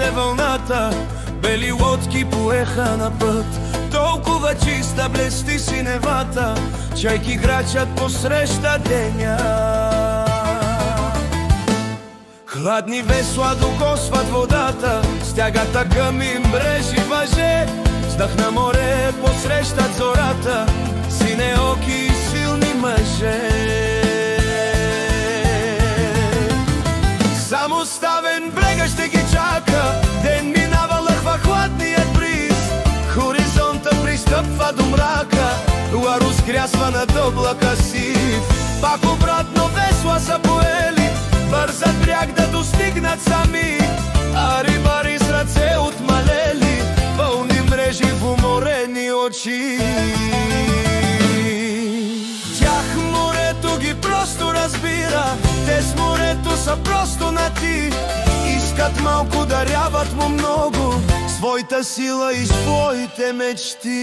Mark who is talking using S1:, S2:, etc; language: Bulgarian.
S1: се вълната, бели лодки поеха на път. Толкова чиста блести синевата, чайки грачат посреща деня. Хладни весла докосват водата, стягата гъми мрежи въже. Вздъх на море посрещат зората, синеоки и силни мъже. Само ставен брега ще ги чака, ден минава, лъхва хладният бриз. Хоризонта пристъпва до мрака, туа разгрясва над облака си. Пак обратно весла са поели, бързат бряг да достигнат сами. А рибари с ръце отмалели, пълни мрежи в уморени очи. Тях морето ги просто разбира, те с морето са просто на ти. Искат малко, даряват му много, своята сила и своите мечти.